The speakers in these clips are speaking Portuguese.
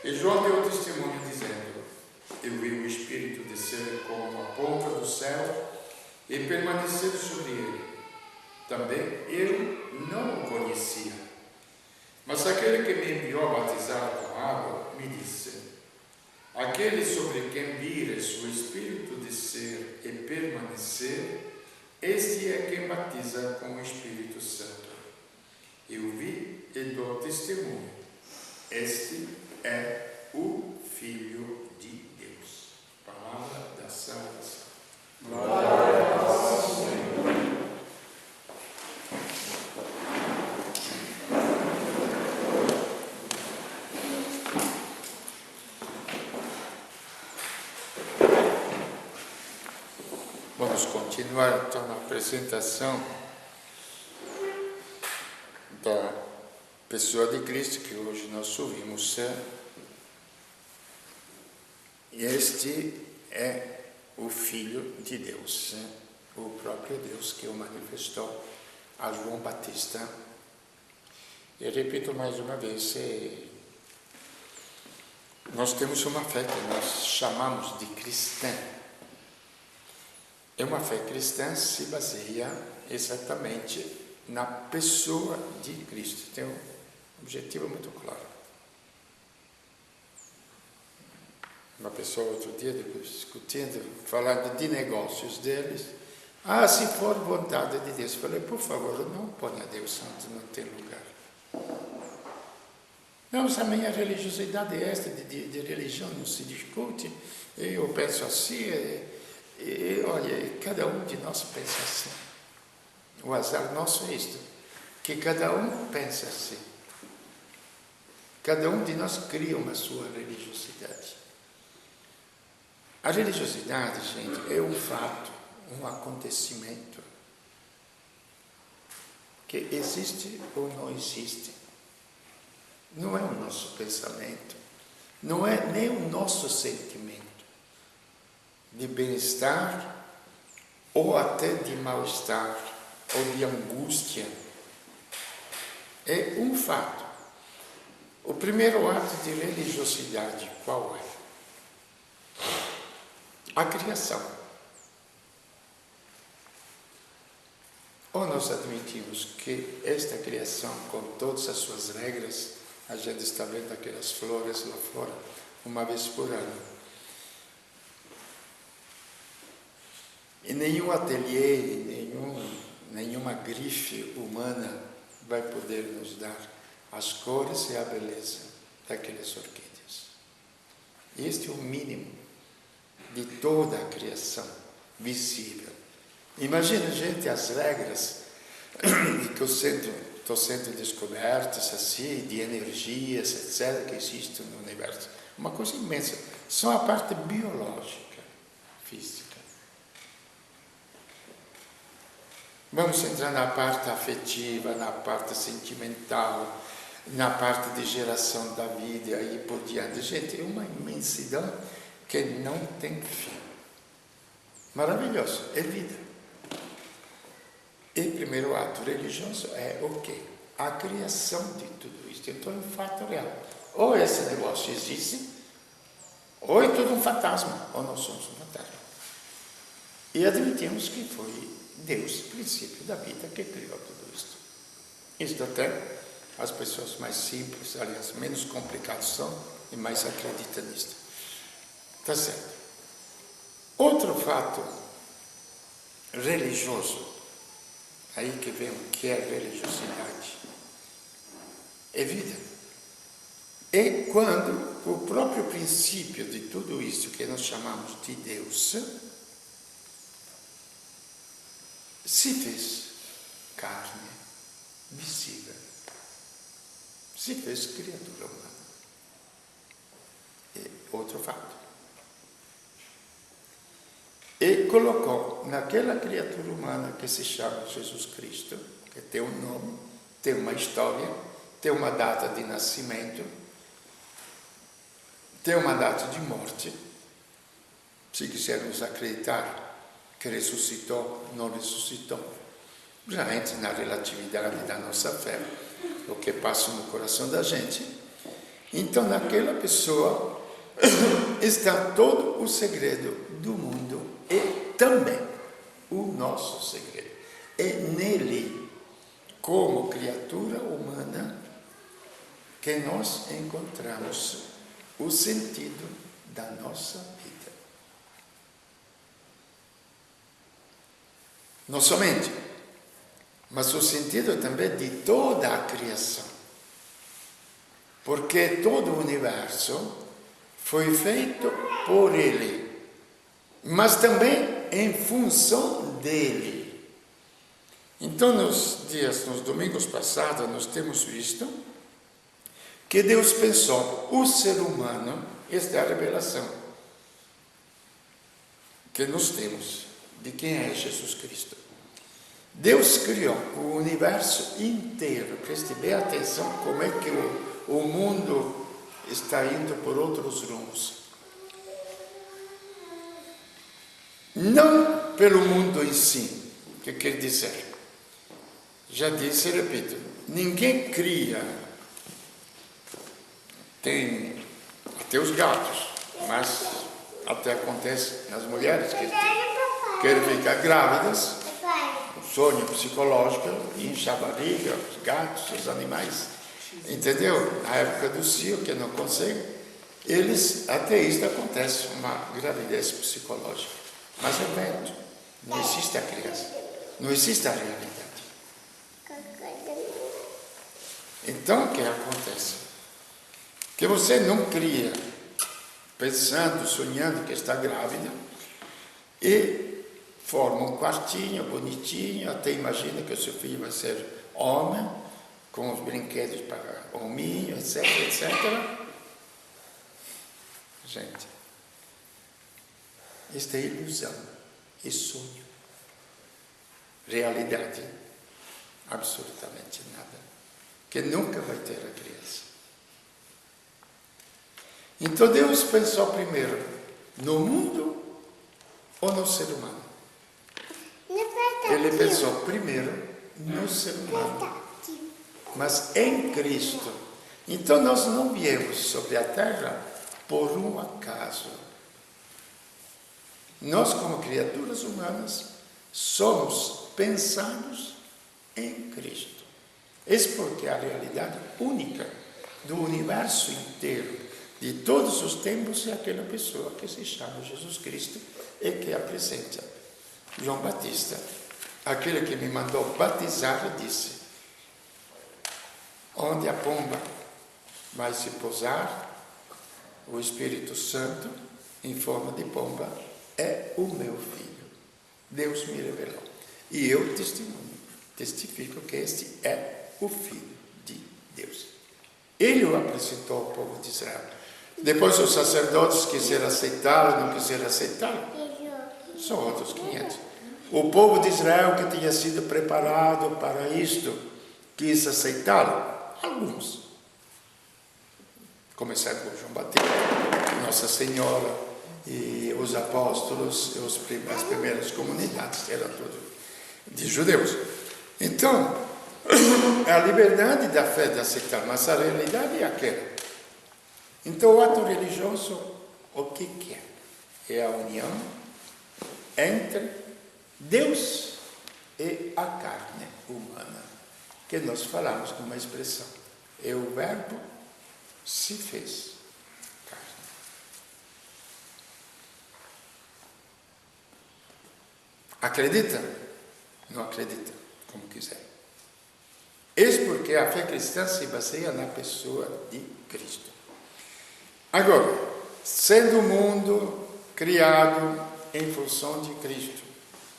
E João deu testemunho dizendo: eu vi o Espírito descer como a ponta do céu e permanecer sobre ele. Também eu não o conhecia. Mas aquele que me enviou a batizar com água me disse: aquele sobre quem vires o Espírito descer e permanecer, este é quem batiza com o Espírito Santo. Eu vi e dou testemunho. Este é o Filho de Deus. Palavra da salvação. Glória a Deus, Senhor. Vamos continuar então na apresentação da pessoa de Cristo que hoje nós ouvimos. Este é o Filho de Deus, o próprio Deus que o manifestou a João Batista. E repito mais uma vez, nós temos uma fé que nós chamamos de cristã. E uma fé cristã se baseia exatamente na pessoa de Cristo. Tem um objetivo muito claro. Uma pessoa outro dia, discutindo, falando de negócios deles, se for vontade de Deus, falei, por favor, não ponha Deus Santo, não tem lugar. Não, mas a minha religiosidade é esta, de religião não se discute, eu penso assim, e olha, cada um de nós pensa assim. O azar nosso é isto, que cada um pensa assim. Cada um de nós cria uma sua religiosidade. A religiosidade, gente, é um fato, um acontecimento que existe ou não existe. Não é o nosso pensamento, não é nem o nosso sentimento de bem-estar ou até de mal-estar ou de angústia. É um fato. O primeiro ato de religiosidade, qual é? A criação. Ou nós admitimos que esta criação, com todas as suas regras, a gente está vendo aquelas flores lá fora, uma vez por ano. E nenhum ateliê, nenhuma grife humana vai poder nos dar as cores e a beleza daquelas orquídeas. Este é o mínimo de toda a criação visível. Imagina, gente, as regras que estão sendo descobertas assim, de energias, etc., que existem no universo. Uma coisa imensa. Só a parte biológica, física. Vamos entrar na parte afetiva, na parte sentimental, na parte de geração da vida e aí por diante. Gente, é uma imensidão que não tem fim. Maravilhoso, é vida. E o primeiro ato religioso é o quê? A criação de tudo isso. Então é um fato real. Ou esse negócio existe, ou é tudo um fantasma, ou nós somos um fantasma. E admitimos que foi Deus, princípio da vida, que criou tudo isso. Isto até as pessoas mais simples, aliás, menos complicadas são, e mais acreditam nisto. Está certo. Outro fato religioso, aí que vem o que é religiosidade, é vida. É quando o próprio princípio de tudo isso que nós chamamos de Deus se fez carne visível, se fez criatura humana. É outro fato. E colocou naquela criatura humana que se chama Jesus Cristo, que tem um nome, tem uma história, tem uma data de nascimento, tem uma data de morte. Se quisermos acreditar que ressuscitou, não ressuscitou, já entra na relatividade da nossa fé, o que passa no coração da gente. Então, naquela pessoa está todo o segredo do mundo e também o nosso segredo. É nele, como criatura humana, que nós encontramos o sentido da nossa vida. Não somente, mas o sentido também de toda a criação. Porque todo o universo foi feito por Ele, mas também em função dele. Então, nos domingos passados, nós temos visto que Deus pensou, o ser humano, esta é a revelação que nós temos de quem é Jesus Cristo. Deus criou o universo inteiro. Preste bem atenção como é que o mundo está indo por outros rumos. Não pelo mundo em si, que quer dizer, já disse e repito, ninguém cria, tem até os gatos, mas até acontece nas mulheres que querem ficar grávidas, o sonho psicológico, incha a barriga, os gatos, os animais, entendeu? Na época do cio, que não consegue, até isso acontece, uma gravidez psicológica. Mas é vento, não existe a criança, não existe a realidade. Então, o que acontece? Que você não cria pensando, sonhando que está grávida e forma um quartinho bonitinho, até imagina que o seu filho vai ser homem, com os brinquedos para hominho, etc, etc. Gente, esta é ilusão, é sonho. Realidade, absolutamente nada. Que nunca vai ter a criança. Então Deus pensou primeiro no mundo ou no ser humano? Ele pensou primeiro no ser humano, mas em Cristo. Então nós não viemos sobre a terra por um acaso. Nós, como criaturas humanas, somos pensados em Cristo. Isso porque a realidade única do universo inteiro, de todos os tempos, é aquela pessoa que se chama Jesus Cristo e que apresenta João Batista. Aquele que me mandou batizar disse: onde a pomba vai se pousar, o Espírito Santo, em forma de pomba, é o meu filho. Deus me revelou. E eu testifico que este é o Filho de Deus. Ele o apresentou ao povo de Israel. Depois os sacerdotes quiseram aceitá-lo, não quiseram aceitá-lo. São outros 500. O povo de Israel que tinha sido preparado para isto, quis aceitá-lo. Alguns. Começaram com João Batista, Nossa Senhora e os apóstolos, as primeiras comunidades, eram todos de judeus. Então, é a liberdade da fé de aceitar, mas a realidade é aquela. Então, o ato religioso, o que é? É a união entre Deus e a carne humana, que nós falamos com uma expressão. É o verbo se fez carne. Acredita? Não acredita, como quiser. Isso porque a fé cristã se baseia na pessoa de Cristo. Agora, sendo o mundo criado em função de Cristo,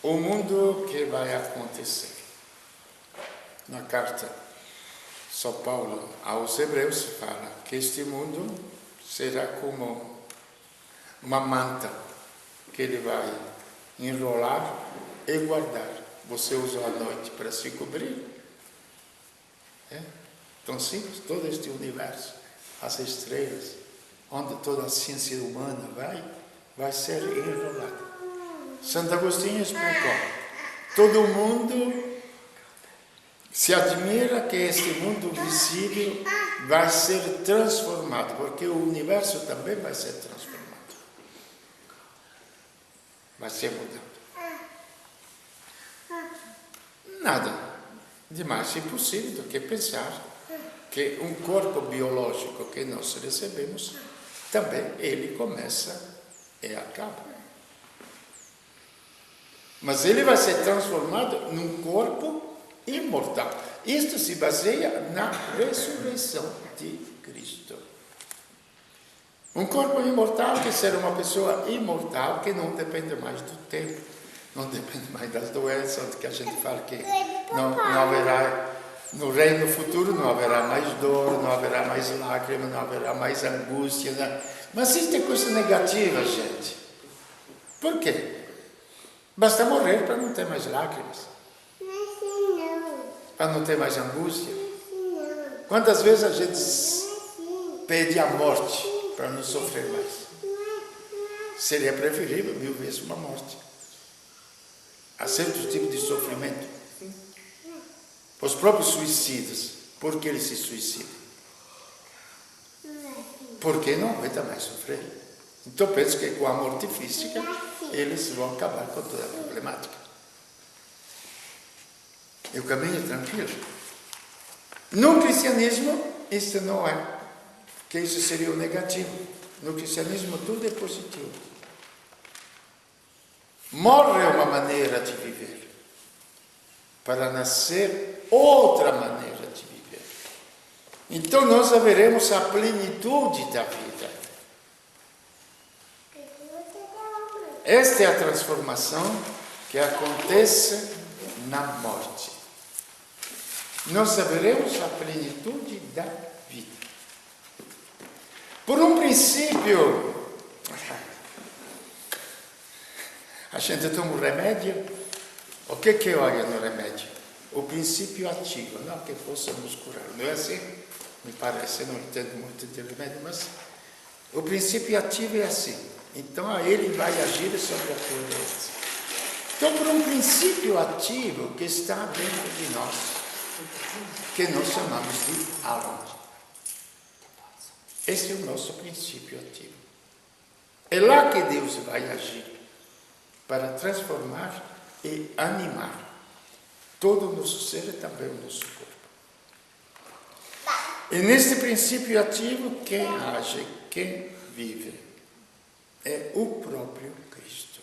o mundo que vai acontecer. Na carta São Paulo aos Hebreus fala que este mundo será como uma manta que ele vai enrolar e guardar. Você usou a noite para se cobrir. Tão simples, todo este universo, as estrelas, onde toda a ciência humana vai ser enrolada. Santo Agostinho explicou, todo mundo se admira que este mundo visível vai ser transformado, porque o universo também vai ser transformado. Vai ser mudado. Nada de mais impossível do que pensar que um corpo biológico que nós recebemos, também ele começa e acaba. Mas ele vai ser transformado num corpo imortal. Isto se baseia na ressurreição de Cristo. Um corpo imortal que será uma pessoa imortal que não depende mais do tempo, não depende mais das doenças, que a gente fala que não haverá, no reino futuro não haverá mais dor, não haverá mais lágrimas, não haverá mais angústia. Né? Mas isso é coisa negativa, gente. Por quê? Basta morrer para não ter mais lágrimas. Para não ter mais angústia. Quantas vezes a gente pede a morte para não sofrer mais? Seria preferível 1000 vezes uma morte. Há certos tipos de sofrimento. Os próprios suicidas, por que eles se suicidam? Porque não aguentam mais sofrer. Então penso que com a morte física eles vão acabar com toda a problemática. E o caminho é tranquilo. No cristianismo, isso não é. Que isso seria o negativo. No cristianismo, tudo é positivo. Morre uma maneira de viver, para nascer outra maneira de viver. Então, nós haveremos a plenitude da vida. Esta é a transformação que acontece na morte. Nós saberemos a plenitude da vida. Por um princípio, a gente toma um remédio. O que olha no remédio? O princípio ativo, não que possamos curar. Não é assim? Me parece, eu não entendo muito de remédio, mas o princípio ativo é assim. Então, ele vai agir sobre a tua doença. Então, por um princípio ativo que está dentro de nós, que nós chamamos de alma. Esse é o nosso princípio ativo. É lá que Deus vai agir para transformar e animar todo o nosso ser e também o nosso corpo. E neste princípio ativo, quem age, quem vive, é o próprio Cristo.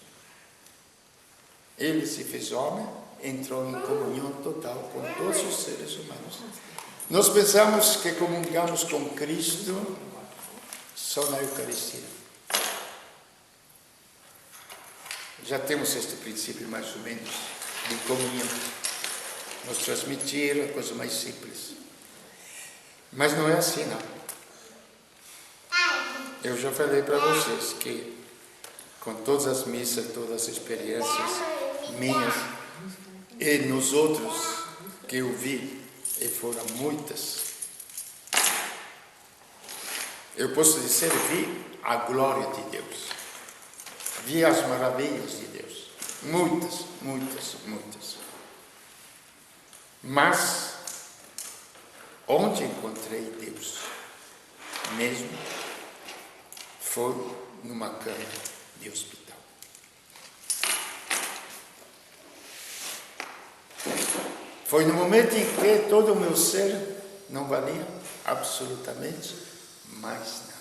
Ele se fez homem, entrou em comunhão total com todos os seres humanos. Nós pensamos que comungamos com Cristo só na Eucaristia. Já temos este princípio mais ou menos de comunhão. Nos transmitir a coisa mais simples. Mas não é assim, não. Eu já falei para vocês que com todas as missas, todas as experiências minhas e nos outros que eu vi, e foram muitas, eu posso dizer, vi a glória de Deus, vi as maravilhas de Deus, muitas, muitas, muitas. Mas onde encontrei Deus mesmo foi numa cama de hospital. Foi no momento em que todo o meu ser não valia absolutamente mais nada.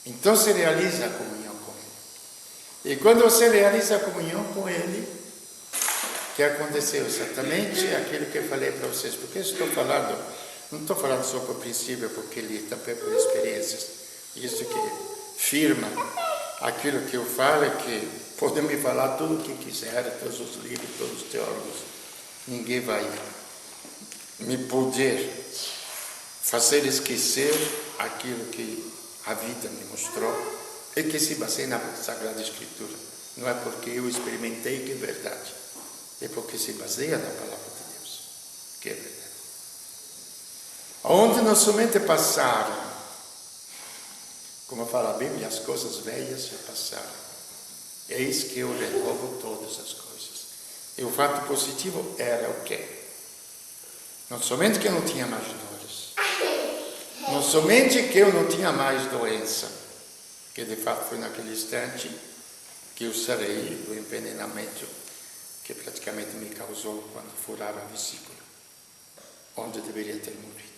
Então se realiza a comunhão com Ele. E quando você realiza a comunhão com Ele, que aconteceu exatamente aquilo que eu falei para vocês. Porque eu estou falando, não estou falando só por princípio, porque li também por experiências. Isso que firma aquilo que eu falo, é que podem me falar tudo o que quiserem, todos os livros, todos os teólogos. Ninguém vai me poder fazer esquecer aquilo que a vida me mostrou e que se baseia na Sagrada Escritura. Não é porque eu experimentei que é verdade, é porque se baseia na palavra de Deus, que é verdade. Onde não somente passaram, como fala a Bíblia, as coisas velhas já passaram. Eis que eu renovo todas as coisas. E o fato positivo era o quê? Não somente que eu não tinha mais dores, não somente que eu não tinha mais doença, que de fato foi naquele instante que eu sarei do envenenamento que praticamente me causou quando furava a vesícula, onde eu deveria ter morrido.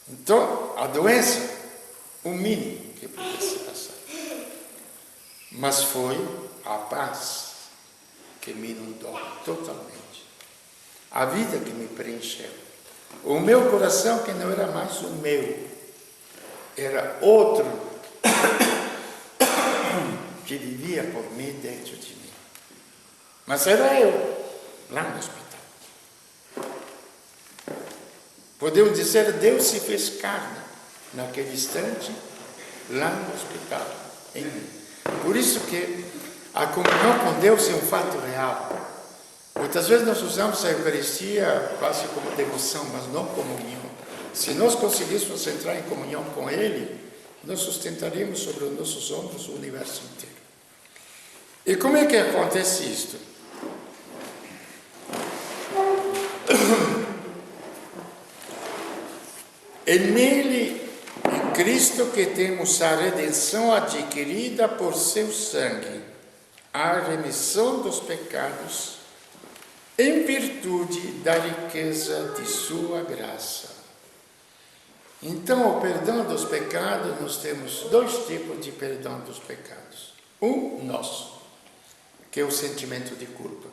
Então, a doença, o mínimo que pudesse passar. Mas foi a paz que me inundou totalmente. A vida que me preencheu. O meu coração que não era mais o meu, era outro que vivia por mim dentro de mim. Mas era eu, lá no hospital. Podemos dizer, Deus se fez carne naquele instante, lá no hospital, em mim. Por isso que a comunhão com Deus é um fato real. Muitas vezes nós usamos a Eucaristia quase como devoção, mas não comunhão. Se nós conseguíssemos entrar em comunhão com Ele, nós sustentaríamos sobre os nossos ombros o universo inteiro. E como é que acontece isto? É nele, em Cristo, que temos a redenção adquirida por seu sangue, a remissão dos pecados, em virtude da riqueza de sua graça. Então, o perdão dos pecados, nós temos dois tipos de perdão dos pecados. Um nosso, que é o sentimento de culpa.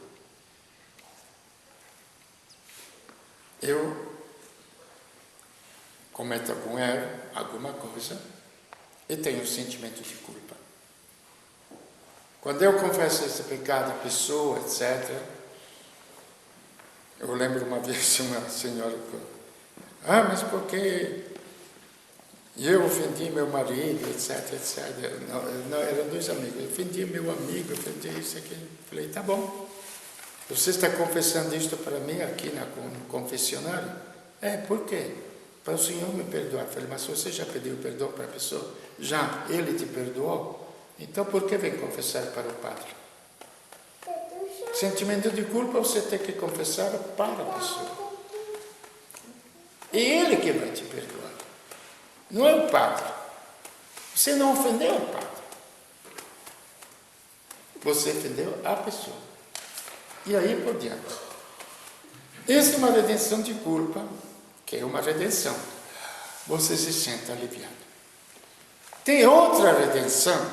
Eu cometo algum erro, alguma coisa, e tenho um sentimento de culpa. Quando eu confesso esse pecado à pessoa, etc., eu lembro uma vez uma senhora que, mas porque eu ofendi meu marido, etc, etc. Não, eram dois amigos. Eu ofendi meu amigo, ofendi isso aqui. Falei, tá bom. Você está confessando isto para mim aqui no confessionário? Por quê? Para o Senhor me perdoar. Falei, mas você já pediu perdão para a pessoa? Já, Ele te perdoou? Então por que vem confessar para o Padre? Sentimento de culpa você tem que confessar para a pessoa. É Ele que vai te perdoar. Não é o Padre. Você não ofendeu o Padre. Você ofendeu a pessoa. E aí por diante. Essa é uma redenção de culpa, que é uma redenção. Você se sente aliviado. Tem outra redenção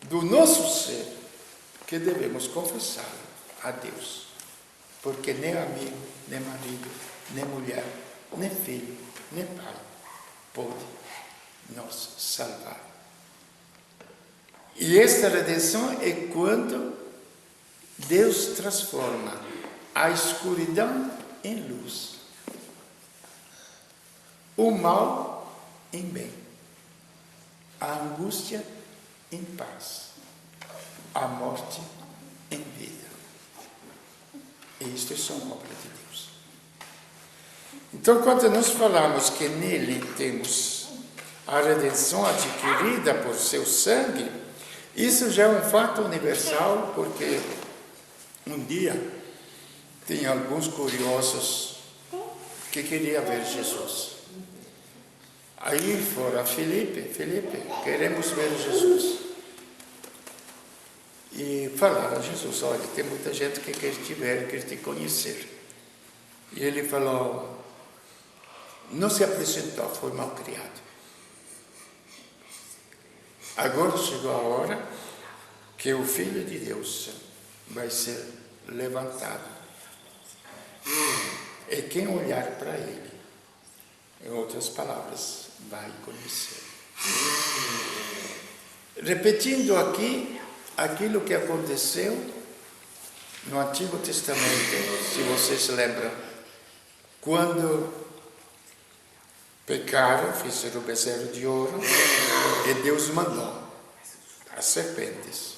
do nosso ser que devemos confessar a Deus. Porque nem amigo, nem marido, nem mulher, nem filho, nem pai pode nos salvar. E esta redenção é quando Deus transforma a escuridão em luz, o mal em bem, a angústia em paz, a morte em vida. E isto é só uma obra de Deus. Então, quando nós falamos que nele temos a redenção adquirida por seu sangue, isso já é um fato universal, porque um dia tinha alguns curiosos que queriam ver Jesus. Aí foram a Filipe, queremos ver Jesus. E falaram a Jesus, olha, tem muita gente que quer te ver, quer te conhecer. E ele falou, não se apresentou, foi mal criado. Agora chegou a hora que o Filho de Deus vai ser levantado. E quem olhar para ele, em outras palavras, vai conhecer. Repetindo aqui aquilo que aconteceu no Antigo Testamento, se vocês lembram, quando pecaram, fizeram o bezerro de ouro, e Deus mandou as serpentes.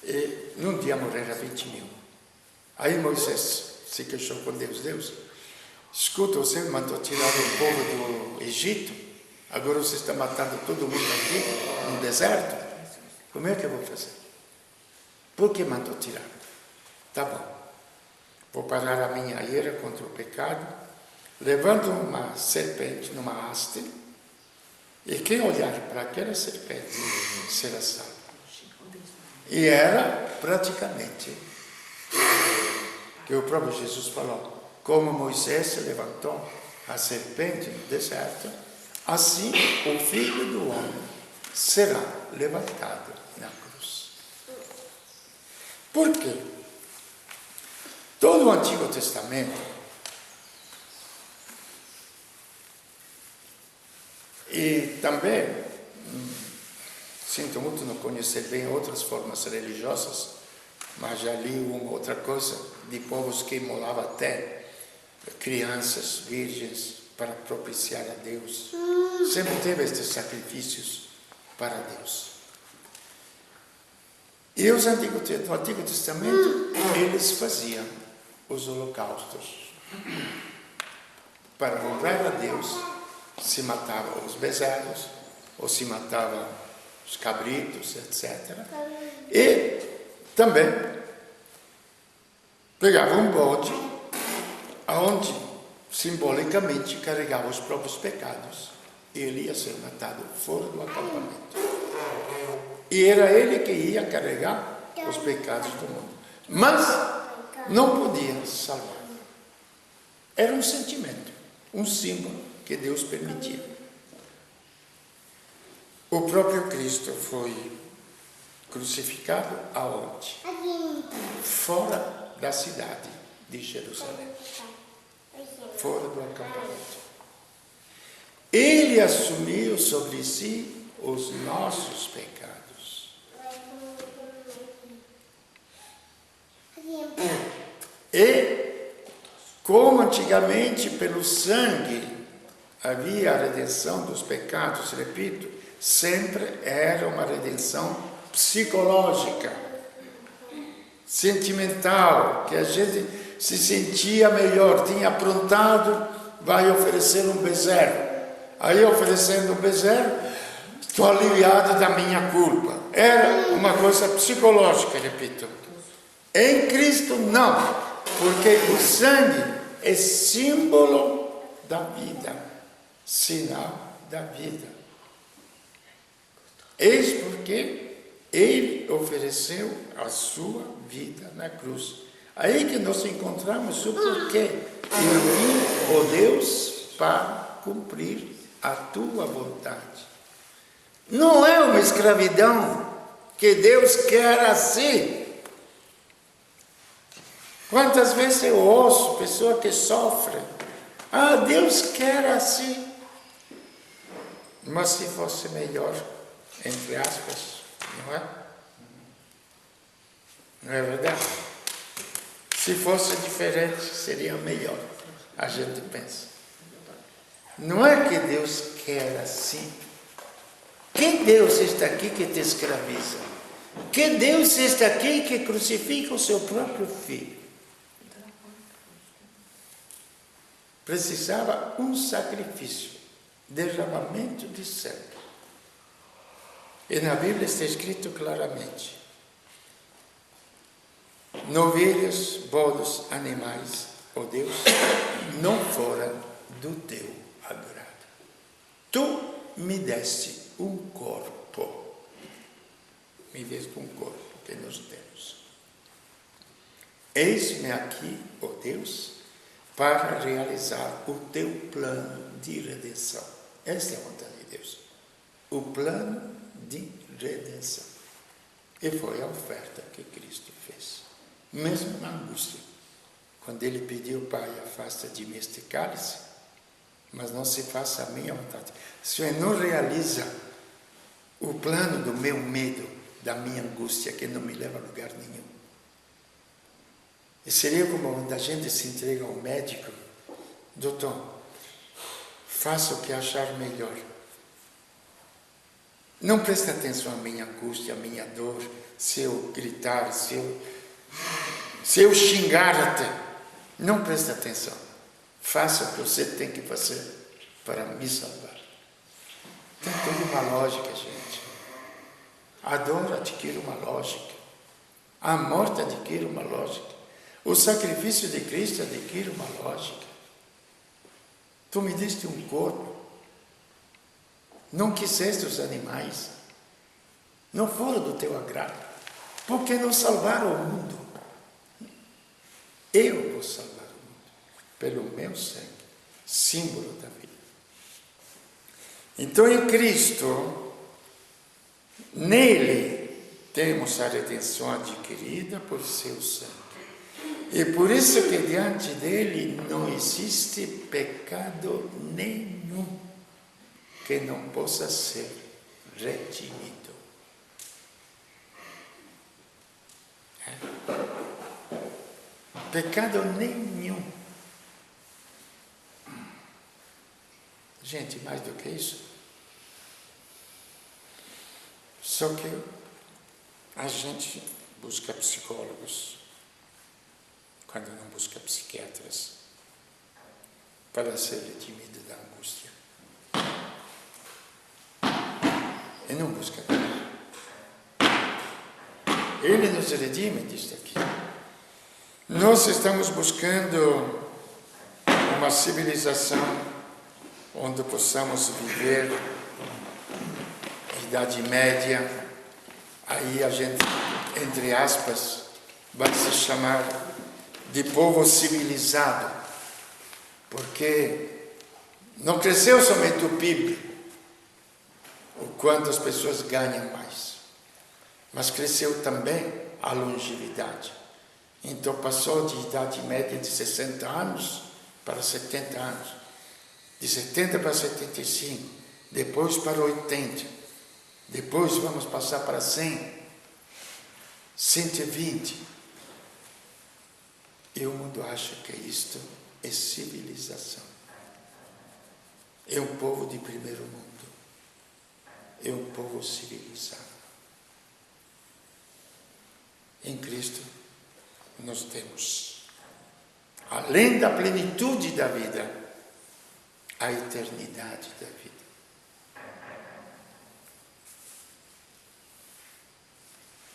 E num dia morreram 20.000. Aí Moisés se queixou com Deus. Deus, escuta, você mandou tirar o povo do Egito, agora você está matando todo mundo aqui no deserto. Como é que eu vou fazer? Por que mandou tirar? Tá bom. Vou parar a minha ira contra o pecado, levando uma serpente numa haste, e quem olhar para aquela serpente será salvo. E era praticamente que o próprio Jesus falou, como Moisés se levantou a serpente no deserto, assim o Filho do Homem será levantado na cruz. Por quê? Todo o Antigo Testamento e também, sinto muito não conhecer bem outras formas religiosas, mas já li uma outra coisa de povos que imolavam até crianças virgens para propiciar a Deus. Sempre teve estes sacrifícios para Deus. E no Antigo Testamento, eles faziam os holocaustos. Para honrar a Deus, se matavam os bezerros, ou se matavam os cabritos, etc. E também pegavam um bode, onde simbolicamente carregava os próprios pecados. E ele ia ser matado fora do acampamento. E era ele que ia carregar os pecados do mundo. Mas não podia salvar. Era um sentimento, um símbolo que Deus permitia. O próprio Cristo foi crucificado aonde? Fora da cidade de Jerusalém. Fora do acampamento. Ele assumiu sobre si os nossos pecados. E, como antigamente pelo sangue havia a redenção dos pecados, repito, sempre era uma redenção psicológica, sentimental, que a gente se sentia melhor, tinha aprontado, vai oferecer um bezerro. Aí, oferecendo um bezerro, estou aliviado da minha culpa. Era uma coisa psicológica, repito. Em Cristo, não, porque o sangue é símbolo da vida, sinal da vida. Eis porque ele ofereceu a sua vida na cruz. Aí que nós encontramos o porquê. Eu vim, ó Deus, para cumprir a tua vontade. Não é uma escravidão que Deus quer assim. Quantas vezes eu ouço pessoa que sofre, Deus quer assim. Mas se fosse melhor, entre aspas, não é? Não é verdade? Se fosse diferente, seria melhor, a gente pensa. Não é que Deus quer assim. Que Deus está aqui que te escraviza? Que Deus está aqui que crucifica o seu próprio filho? Precisava um sacrifício, derramamento de sangue. E na Bíblia está escrito claramente: novilhas, bodes, animais, ó Deus, não foram do teu agrado. Tu me deste um corpo. Me deste um corpo que nós temos. Eis-me aqui, ó Deus, para realizar o teu plano de redenção. Esta é a vontade de Deus. O plano de redenção. E foi a oferta que Cristo fez. Mesmo na angústia. Quando ele pediu, Pai, afasta de mim este cálice, mas não se faça a minha vontade. O Senhor não realiza o plano do meu medo, da minha angústia, que não me leva a lugar nenhum. E seria como quando a gente se entrega ao médico: doutor, faça o que achar melhor. Não preste atenção à minha angústia, à minha dor, se eu gritar, se eu xingar até. Não preste atenção. Faça o que você tem que fazer para me salvar. Tem toda uma lógica, gente. A dor adquire uma lógica. A morte adquire uma lógica. O sacrifício de Cristo adquire uma lógica. Tu me diste um corpo. Não quiseste os animais. Não foram do teu agrado. Porque não salvaram o mundo. Eu vou salvar o mundo. Pelo meu sangue. Símbolo da vida. Então, em Cristo, nele, temos a redenção adquirida por seu sangue. E por isso que diante dele não existe pecado nenhum que não possa ser redimido. Pecado nenhum. Gente, mais do que isso. Só que a gente busca psicólogos quando não busca psiquiatras para ser redimido da angústia. E não busca Deus. Ele nos redime disto aqui. Nós estamos buscando uma civilização onde possamos viver Idade Média. Aí a gente, entre aspas, vai se chamar de povo civilizado, porque não cresceu somente o PIB, o quanto as pessoas ganham mais, mas cresceu também a longevidade. Então passou de idade média de 60 anos para 70 anos, de 70 para 75, depois para 80, depois vamos passar para 100, 120. E o mundo acha que isto é civilização. É um povo de primeiro mundo. É um povo civilizado. Em Cristo nós temos, além da plenitude da vida, a eternidade da vida.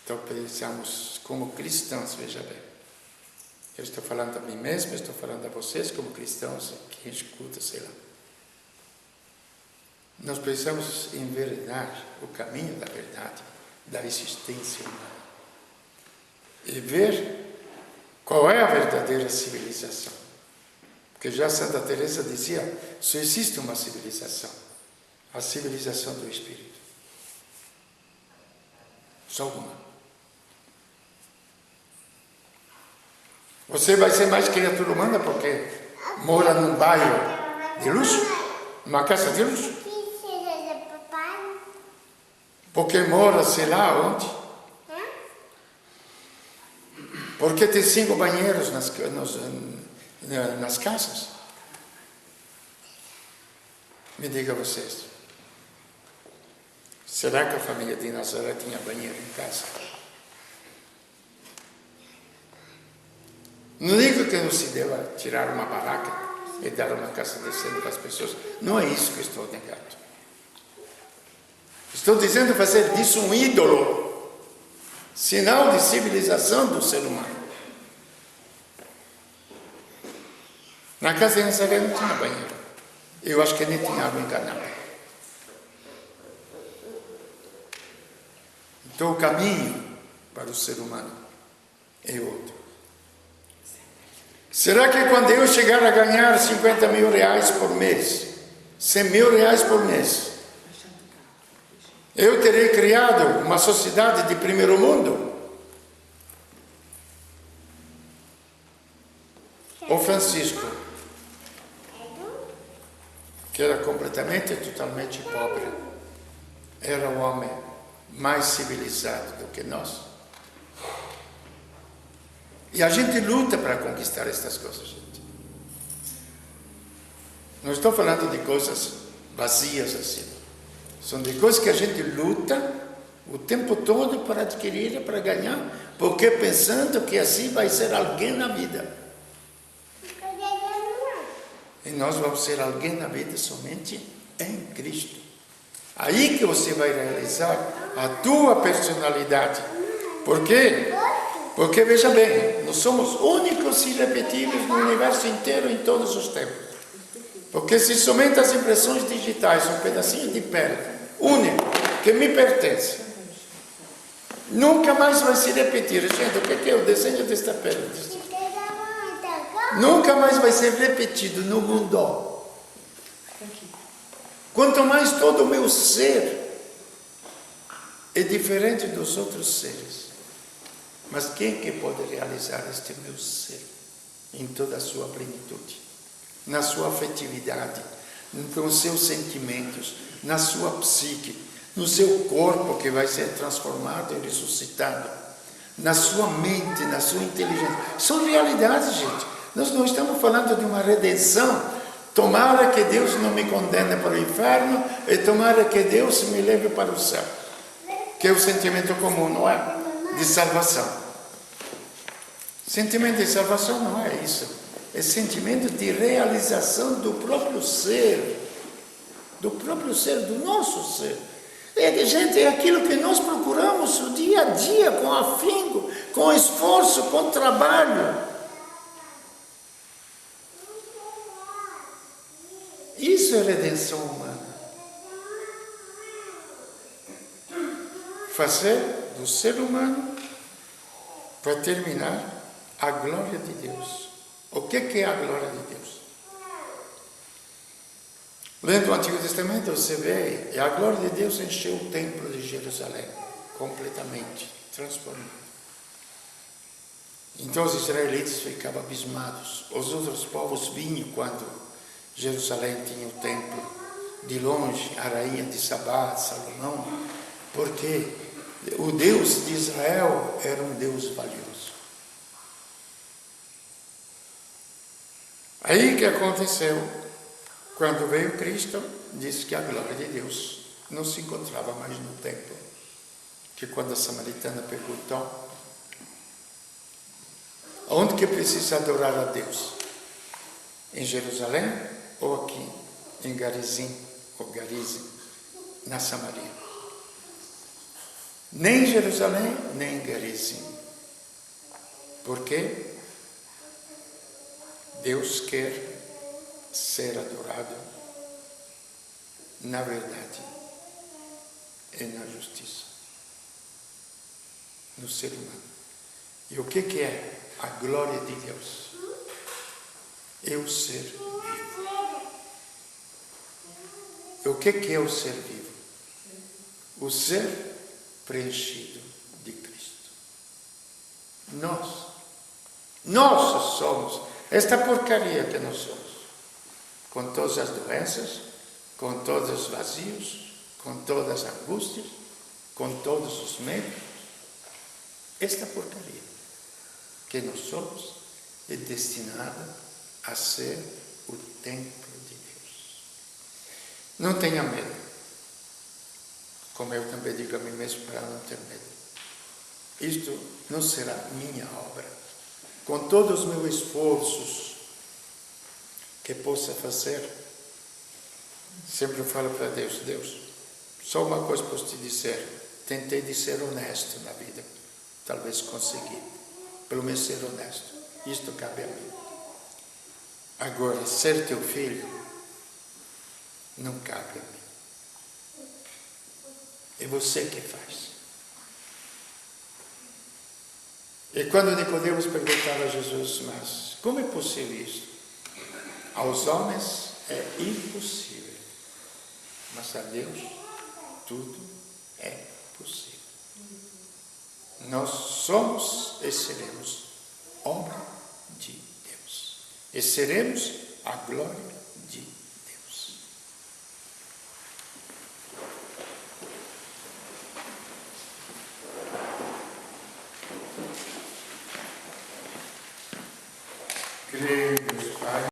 Então precisamos, como cristãos, veja bem, eu estou falando a mim mesmo, estou falando a vocês como cristãos, que escuta, sei lá. Nós precisamos enveredar o caminho da verdade, da existência humana. E ver qual é a verdadeira civilização. Porque já Santa Teresa dizia, só existe uma civilização, a civilização do Espírito. Só uma. Você vai ser mais criatura humana porque mora num bairro de luxo, numa casa de luxo. Porque mora, sei lá onde. Porque tem 5 banheiros nas casas. Me diga vocês. Será que a família de Nazaré tinha banheiro em casa? Não digo que não se deva tirar uma barraca e dar uma casa decente para as pessoas. Não é isso que estou negando. Estou dizendo fazer disso um ídolo, sinal de civilização do ser humano. Na casa de Nazaré não tinha banheiro. Eu acho que nem tinha água encanada. Então o caminho para o ser humano é outro. Será que quando eu chegar a ganhar 50 mil reais por mês, 100 mil reais por mês, eu terei criado uma sociedade de primeiro mundo? O Francisco, que era completamente e totalmente pobre, era o homem mais civilizado do que nós. E a gente luta para conquistar estas coisas, gente. Não estou falando de coisas vazias assim. São de coisas que a gente luta o tempo todo para adquirir, para ganhar, porque pensando que assim vai ser alguém na vida. E nós vamos ser alguém na vida somente em Cristo. Aí que você vai realizar a tua personalidade. Porque Porque veja bem, nós somos únicos e irrepetíveis no universo inteiro em todos os tempos. Porque se somente as impressões digitais, um pedacinho de pele único, que me pertence, nunca mais vai se repetir. Gente, o que é o desenho desta pele? Nunca mais vai ser repetido no mundo. Quanto mais todo o meu ser é diferente dos outros seres. Mas quem que pode realizar este meu ser em toda a sua plenitude? Na sua afetividade, nos seus sentimentos, na sua psique, no seu corpo que vai ser transformado e ressuscitado, na sua mente, na sua inteligência. São realidades, gente. Nós não estamos falando de uma redenção. Tomara que Deus não me condene para o inferno e tomara que Deus me leve para o céu. Que é o sentimento comum, não é? De salvação. Sentimento de salvação não é isso. É sentimento de realização do próprio ser. Do próprio ser, do nosso ser. Gente, é aquilo que nós procuramos o dia a dia, com afinco, com esforço, com trabalho. Isso é redenção humana. Fazer do ser humano, para terminar, a glória de Deus. O que é a glória de Deus? Lendo o Antigo Testamento, você vê, e a glória de Deus encheu o templo de Jerusalém, completamente transformado. Então os israelitas ficavam abismados. Os outros povos vinham quando Jerusalém tinha o templo. De longe, a rainha de Sabá, Salomão, porque o Deus de Israel era um Deus valioso. Aí que aconteceu? Quando veio Cristo, disse que a glória de Deus não se encontrava mais no templo. Que quando a samaritana perguntou, onde que precisa adorar a Deus? Em Jerusalém ou aqui em Garizim, ou Garizim, na Samaria? Nem em Jerusalém, nem em Garizim. Por quê? Deus quer ser adorado na verdade e na justiça, no ser humano. E o que é a glória de Deus? É o ser vivo. E o que é o ser vivo? O ser preenchido de Cristo. Nós somos esta porcaria que nós somos. Com todas as doenças, com todos os vazios, com todas as angústias, com todos os medos. Esta porcaria que nós somos é destinada a ser o templo de Deus. Não tenha medo. Como eu também digo a mim mesmo para não ter medo. Isto não será minha obra. Com todos os meus esforços que possa fazer, sempre eu falo para Deus, Deus, só uma coisa posso te dizer, tentei de ser honesto na vida, talvez consegui, pelo menos ser honesto, isto cabe a mim. Agora, ser teu filho, não cabe a mim, é você que faz. E quando Nicodemos perguntava a Jesus, mas como é possível isso? Aos homens é impossível, mas a Deus tudo é possível. Nós somos e seremos obra de Deus. E seremos a glória de Deus. Creio, Pai.